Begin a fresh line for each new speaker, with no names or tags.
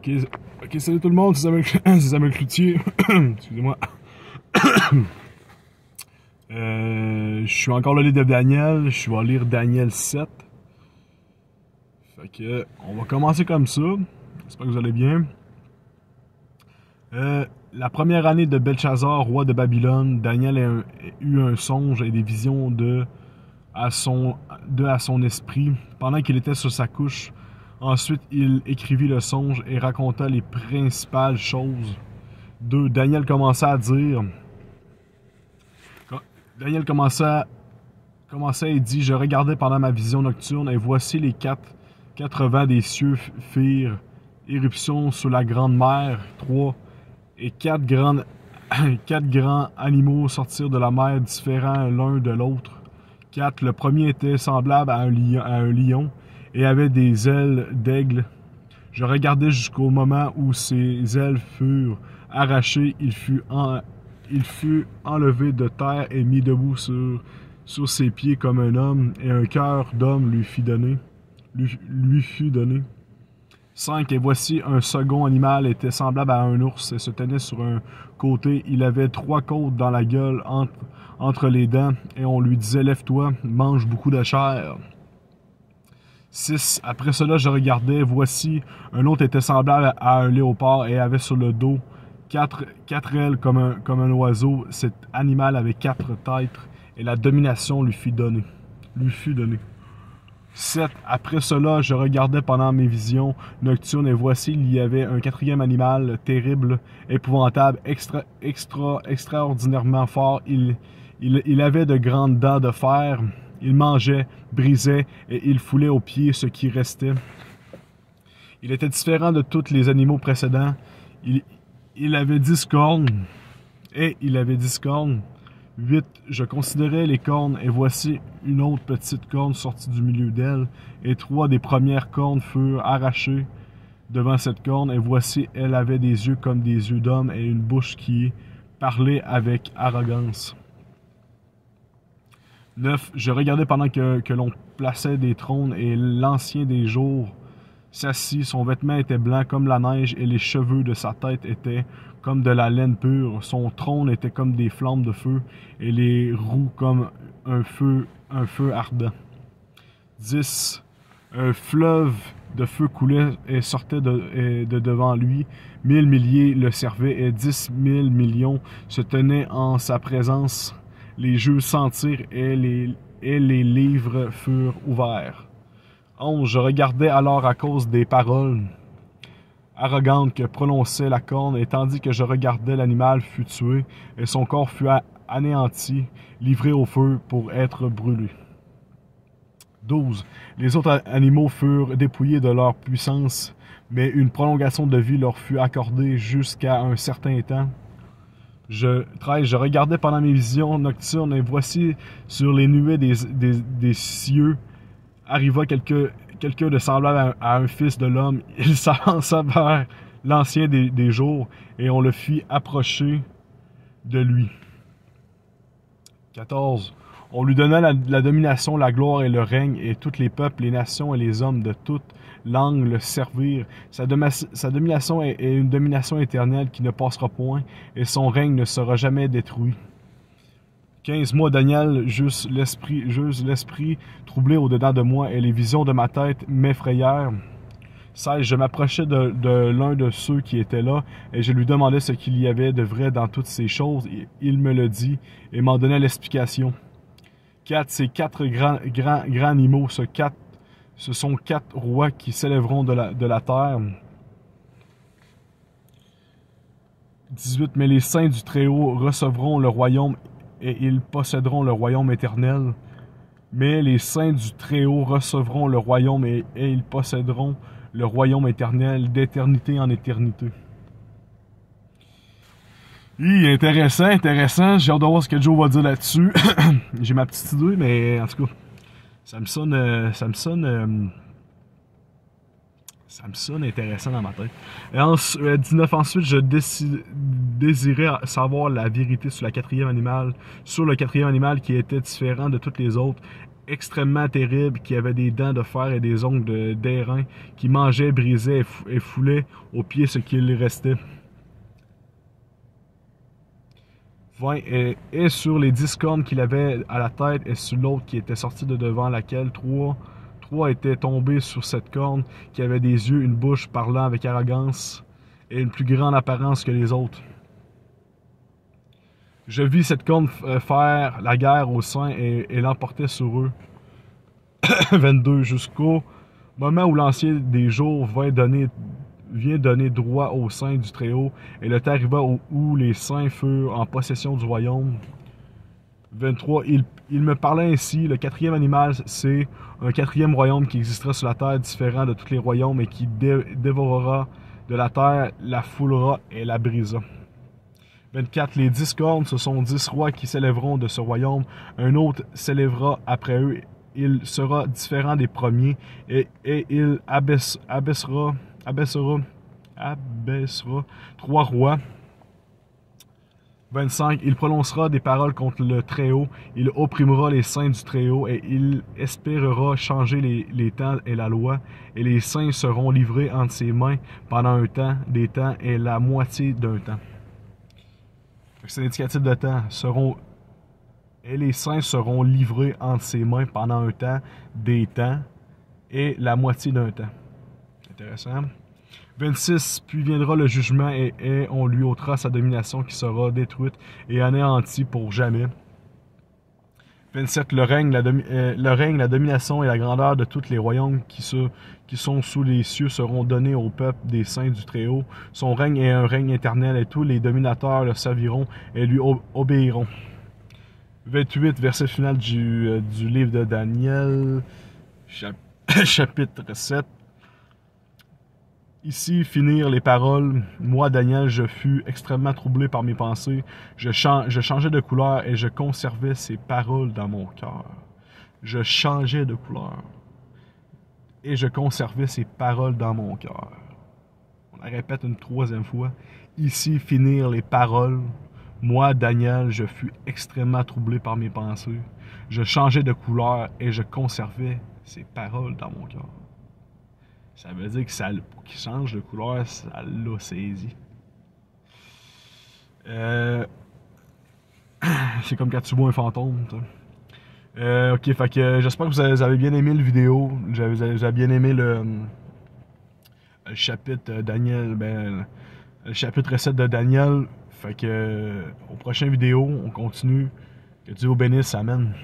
Ok, ok, salut tout le monde, c'est Samuel Cloutier. Excusez-moi. Je suis encore le livre de Daniel. Je vais lire Daniel 7. Fait que, on va commencer comme ça. J'espère que vous allez bien. La première année de Belshazzar, roi de Babylone, Daniel a eu un songe et des visions à son esprit pendant qu'il était sur sa couche. Ensuite, il écrivit le songe et raconta les principales choses. 2. Daniel commença à dire... Daniel commença et dit, « Je regardais pendant ma vision nocturne, et voici les quatre vents des cieux firent éruption sur la grande mer. 3. Et quatre grands animaux sortirent de la mer, différents l'un de l'autre. 4. Le premier était semblable à un lion et avait des ailes d'aigle. Je regardais jusqu'au moment où ses ailes furent arrachées. Il fut enlevé de terre et mis debout sur ses pieds comme un homme, et un cœur d'homme lui fut donné. 5. Et voici un second animal était semblable à un ours et se tenait sur un côté. Il avait 3 côtes dans la gueule entre les dents, et on lui disait, « Lève-toi, mange beaucoup de chair. » 6. Après cela, je regardais, voici un autre était semblable à un léopard et avait sur le dos quatre ailes comme un oiseau. Cet animal avait 4 têtes, et la domination lui fut donnée. 7. Après cela, je regardais pendant mes visions nocturnes, et voici, il y avait un 4e animal, terrible, épouvantable, extraordinairement fort. Il avait de grandes dents de fer. Il mangeait, brisait, et il foulait aux pieds ce qui restait. Il était différent de tous les animaux précédents. Il avait 10 cornes, et il avait 10 cornes. 8. Je considérais les cornes, et voici une autre petite corne sortie du milieu d'elle, et 3 des premières cornes furent arrachées devant cette corne, et voici, elle avait des yeux comme des yeux d'homme, et une bouche qui parlait avec arrogance. 9. Je regardais pendant que l'on plaçait des trônes, et l'ancien des jours s'assit. Son vêtement était blanc comme la neige, et les cheveux de sa tête étaient comme de la laine pure. Son trône était comme des flammes de feu, et les roues comme un feu ardent. 10. Un fleuve de feu coulait et sortait de devant lui. 1000 milliers le servaient, et 10 000 millions se tenaient en sa présence. Les jeux sentirent, et les livres furent ouverts. 11. Je regardais alors à cause des paroles arrogantes que prononçait la corne, et tandis que je regardais, l'animal fut tué, et son corps fut anéanti, livré au feu pour être brûlé. 12. Les autres animaux furent dépouillés de leur puissance, mais une prolongation de vie leur fut accordée jusqu'à un certain temps. 13. Je regardais pendant mes visions nocturnes, et voici sur les nuées des cieux arriva quelqu'un de semblable à un fils de l'homme. Il s'avança vers l'ancien des jours, et on le fit approcher de lui. 14. On lui donna la domination, la gloire et le règne, et tous les peuples, les nations et les hommes de toute langue le servirent. Sa domination est une domination éternelle qui ne passera point, et son règne ne sera jamais détruit. 15. Moi, Daniel, j'eus l'esprit troublé au-dedans de moi, et les visions de ma tête m'effrayèrent. 16. Je m'approchai de l'un de ceux qui étaient là, et je lui demandai ce qu'il y avait de vrai dans toutes ces choses. Il me le dit, et m'en donna l'explication. 4. Ces 4 grands animaux, ce sont 4 rois qui s'élèveront de la terre. 18. Mais les saints du Très-Haut recevront le royaume, et ils posséderont le royaume éternel. Mais les saints du Très-Haut recevront le royaume, et ils posséderont le royaume éternel d'éternité en éternité. Intéressant. J'ai hâte de voir ce que Joe va dire là-dessus. J'ai ma petite idée, mais en tout cas, ça me sonne intéressant dans ma tête. Et 19. Ensuite, je désirais savoir la vérité sur le 4e animal qui était différent de tous les autres, extrêmement terrible, qui avait des dents de fer et des ongles d'airain, qui mangeait, brisait et foulait aux pieds ce qu'il restait. 20 et sur les 10 cornes qu'il avait à la tête et sur l'autre qui était sorti de devant laquelle trois étaient tombés sur cette corne, qui avait des yeux, une bouche parlant avec arrogance et une plus grande apparence que les autres. Je vis cette corne faire la guerre aux saints et l'emporter sur eux. 22. Jusqu'au moment où l'ancien des jours vient donner droit aux saints du Très-Haut, et le temps arriva où les saints furent en possession du royaume. 23. Il me parlait ainsi, le quatrième animal, c'est un quatrième royaume qui existera sur la terre, différent de tous les royaumes, et qui dévorera de la terre, la foulera et la brisera. 24. Les 10 cornes, ce sont 10 rois qui s'élèveront de ce royaume. Un autre s'élèvera après eux. Il sera différent des premiers et il abaissera 3 rois. 25. Il prononcera des paroles contre le Très-Haut. Il opprimera les saints du Très-Haut et il espérera changer les temps et la loi. Et les saints seront livrés entre ses mains pendant un temps, des temps et la moitié d'un temps. C'est l'indicatif de temps. Et les saints seront livrés entre ses mains pendant un temps, des temps et la moitié d'un temps. Intéressant. 26. Puis viendra le jugement et on lui ôtera sa domination qui sera détruite et anéantie pour jamais. 27. Le règne, la domination et la grandeur de tous les royaumes qui sont sous les cieux seront donnés au peuple des saints du Très-Haut. Son règne est un règne éternel et tous les dominateurs le serviront et lui obéiront. 28. Verset final du livre de Daniel, chapitre 7. Ici finirent les paroles. Moi, Daniel, je fus extrêmement troublé par mes pensées. Je changeais de couleur et je conservais ces paroles dans mon cœur. Je changeais de couleur et je conservais ces paroles dans mon cœur. On la répète une troisième fois. Ici finirent les paroles. Moi, Daniel, je fus extrêmement troublé par mes pensées. Je changeais de couleur et je conservais ces paroles dans mon cœur. Ça veut dire que pour qu'il change de couleur, ça l'a saisi. C'est comme quand tu vois un fantôme. Ok, fait que j'espère que vous avez bien aimé le vidéo. Vous avez bien aimé le chapitre Daniel, le chapitre 7 de Daniel. Fait que au prochain vidéo, on continue. Que Dieu vous bénisse, amen.